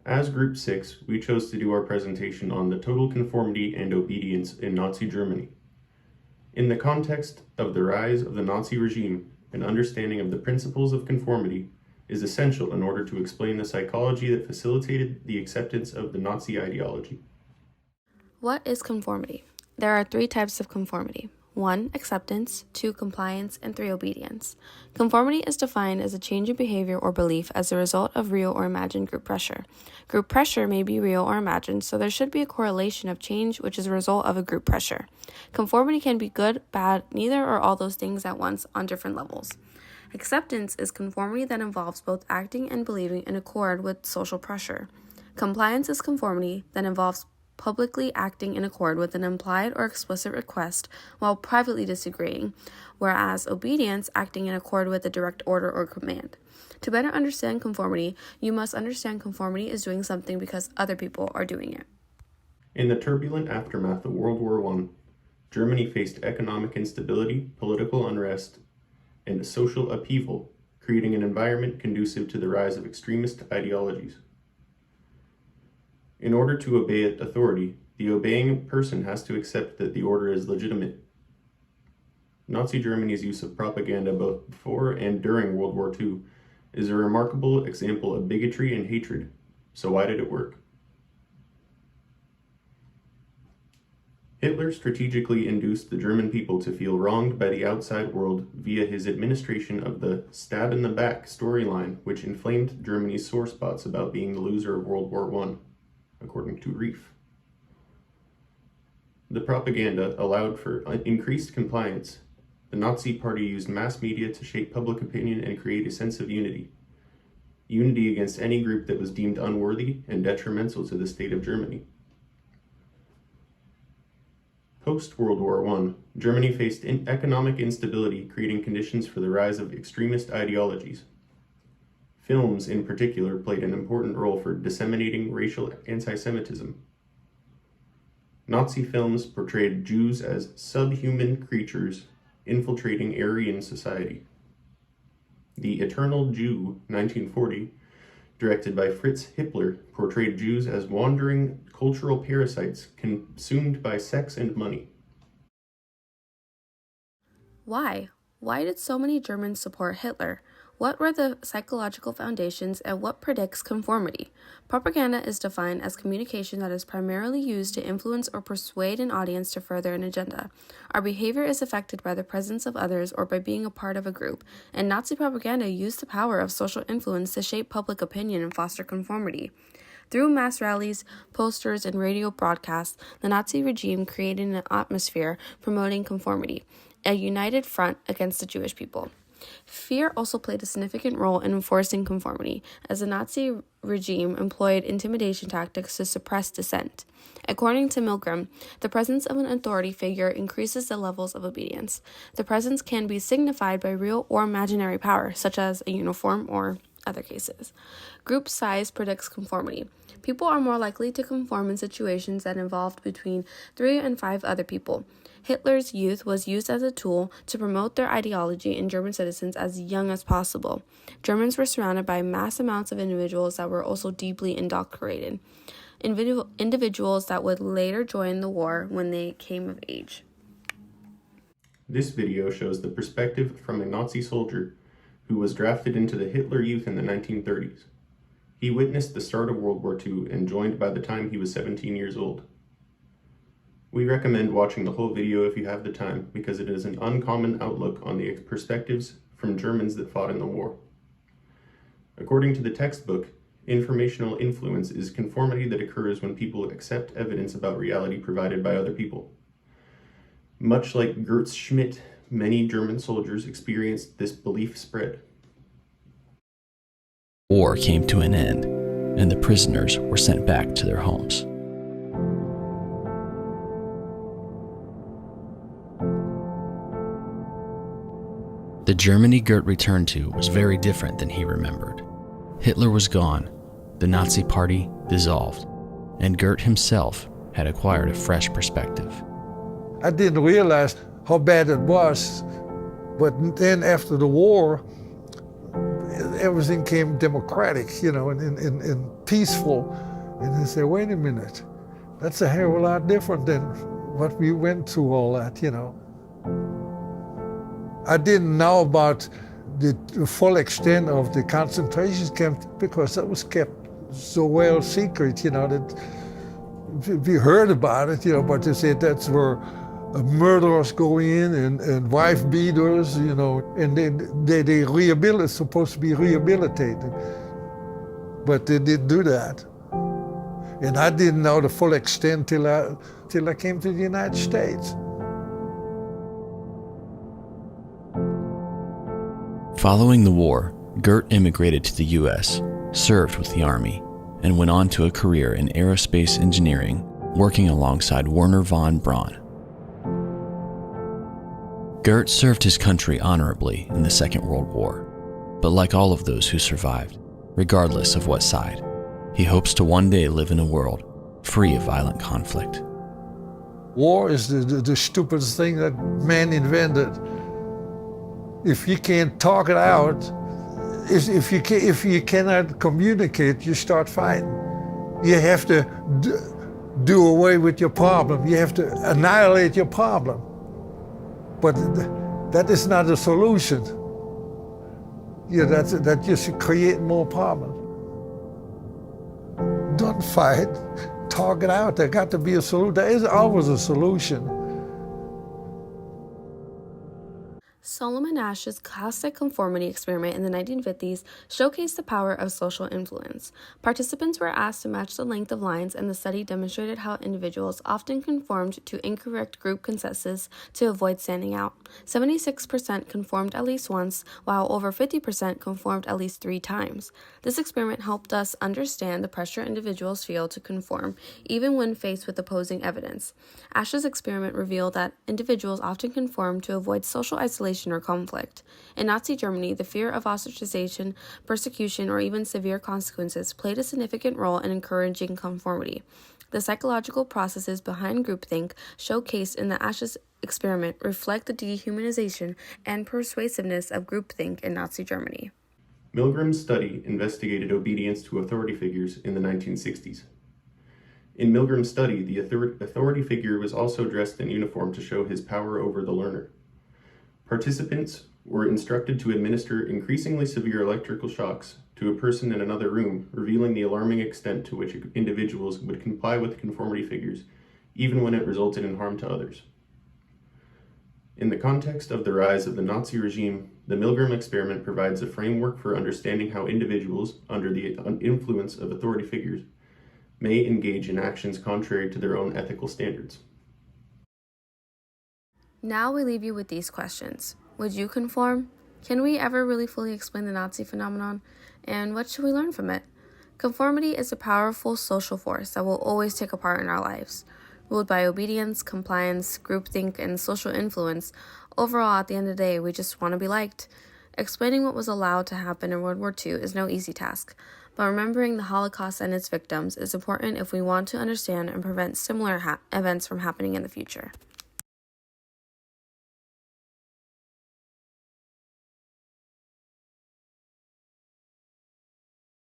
As Group 6, we chose to do our presentation on the total conformity and obedience in Nazi Germany. In the context of the rise of the Nazi regime, an understanding of the principles of conformity is essential in order to explain the psychology that facilitated the acceptance of the Nazi ideology. What is conformity? There are 3 types of conformity. 1. Acceptance, 2. Compliance, and 3. Obedience. Conformity is defined as a change in behavior or belief as a result of real or imagined group pressure. Group pressure may be real or imagined, so there should be a correlation of change which is a result of a group pressure. Conformity can be good, bad, neither or all those things at once on different levels. Acceptance is conformity that involves both acting and believing in accord with social pressure. Compliance is conformity that involves publicly acting in accord with an implied or explicit request while privately disagreeing, whereas obedience acting in accord with a direct order or command. To better understand conformity, you must understand conformity is doing something because other people are doing it. In the turbulent aftermath of World War I, Germany faced economic instability, political unrest, and social upheaval, creating an environment conducive to the rise of extremist ideologies. In order to obey authority, the obeying person has to accept that the order is legitimate. Nazi Germany's use of propaganda both before and during World War II is a remarkable example of bigotry and hatred. So why did it work? Hitler strategically induced the German people to feel wronged by the outside world via his administration of the stab in the back storyline, which inflamed Germany's sore spots about being the loser of World War I. According to Reef. The propaganda allowed for increased compliance. The Nazi Party used mass media to shape public opinion and create a sense of unity. Unity against any group that was deemed unworthy and detrimental to the state of Germany. Post-World War I, Germany faced economic instability, creating conditions for the rise of extremist ideologies. Films, in particular, played an important role for disseminating racial anti-Semitism. Nazi films portrayed Jews as subhuman creatures infiltrating Aryan society. The Eternal Jew, 1940, directed by Fritz Hippler, portrayed Jews as wandering cultural parasites consumed by sex and money. Why? Why did so many Germans support Hitler? What were the psychological foundations and what predicts conformity? Propaganda is defined as communication that is primarily used to influence or persuade an audience to further an agenda. Our behavior is affected by the presence of others or by being a part of a group, and Nazi propaganda used the power of social influence to shape public opinion and foster conformity. Through mass rallies, posters, and radio broadcasts, the Nazi regime created an atmosphere promoting conformity, a united front against the Jewish people. Fear also played a significant role in enforcing conformity, as the Nazi regime employed intimidation tactics to suppress dissent. According to Milgram, the presence of an authority figure increases the levels of obedience. The presence can be signified by real or imaginary power, such as a uniform or other cases. Group size predicts conformity. People are more likely to conform in situations that involved between 3 and 5 other people. Hitler's youth was used as a tool to promote their ideology in German citizens as young as possible. Germans were surrounded by mass amounts of individuals that were also deeply indoctrinated. Individuals that would later join the war when they came of age. This video shows the perspective from a Nazi soldier who was drafted into the Hitler Youth in the 1930s. He witnessed the start of World War II and joined by the time he was 17 years old. We recommend watching the whole video if you have the time, because it is an uncommon outlook on the perspectives from Germans that fought in the war. According to the textbook, informational influence is conformity that occurs when people accept evidence about reality provided by other people. Much like Gertz Schmidt, many German soldiers experienced this belief spread. War came to an end, and the prisoners were sent back to their homes. The Germany Gert returned to was very different than he remembered. Hitler was gone, the Nazi Party dissolved, and Gert himself had acquired a fresh perspective. I didn't realize how bad it was, but then after the war, everything came democratic, and peaceful. And I said, wait a minute, that's a hell of a lot different than what we went through all that. I didn't know about the full extent of the concentration camp because that was kept so well secret, that we heard about it, but they said that's where murderers go in and wife beaters, and they supposed to be rehabilitated. But they didn't do that. And I didn't know the full extent till I came to the United States. Following the war, Gert immigrated to the U.S., served with the Army, and went on to a career in aerospace engineering, working alongside Wernher von Braun. Gert served his country honorably in the Second World War, but like all of those who survived, regardless of what side, he hopes to one day live in a world free of violent conflict. War is the stupidest thing that man invented. If you can't talk it out, if you cannot communicate, you start fighting. You have to do away with your problem. You have to annihilate your problem. But that is not a solution. That just create more problems. Don't fight, talk it out. There got to be a solution. There is always a solution. Solomon Asch's classic conformity experiment in the 1950s showcased the power of social influence. Participants were asked to match the length of lines, and the study demonstrated how individuals often conformed to incorrect group consensus to avoid standing out. 76% conformed at least once, while over 50% conformed at least 3 times. This experiment helped us understand the pressure individuals feel to conform, even when faced with opposing evidence. Asch's experiment revealed that individuals often conform to avoid social isolation or conflict. In Nazi Germany, the fear of ostracization, persecution, or even severe consequences played a significant role in encouraging conformity. The psychological processes behind groupthink showcased in the Asch's experiment reflect the dehumanization and persuasiveness of groupthink in Nazi Germany. Milgram's study investigated obedience to authority figures in the 1960s. In Milgram's study, the authority figure was also dressed in uniform to show his power over the learner. Participants were instructed to administer increasingly severe electrical shocks to a person in another room, revealing the alarming extent to which individuals would comply with conformity figures, even when it resulted in harm to others. In the context of the rise of the Nazi regime, the Milgram experiment provides a framework for understanding how individuals, under the influence of authority figures, may engage in actions contrary to their own ethical standards. Now we leave you with these questions. Would you conform? Can we ever really fully explain the Nazi phenomenon? And what should we learn from it? Conformity is a powerful social force that will always take a part in our lives. Ruled by obedience, compliance, groupthink, and social influence, overall, at the end of the day, we just want to be liked. Explaining what was allowed to happen in World War II is no easy task, but remembering the Holocaust and its victims is important if we want to understand and prevent similar events from happening in the future.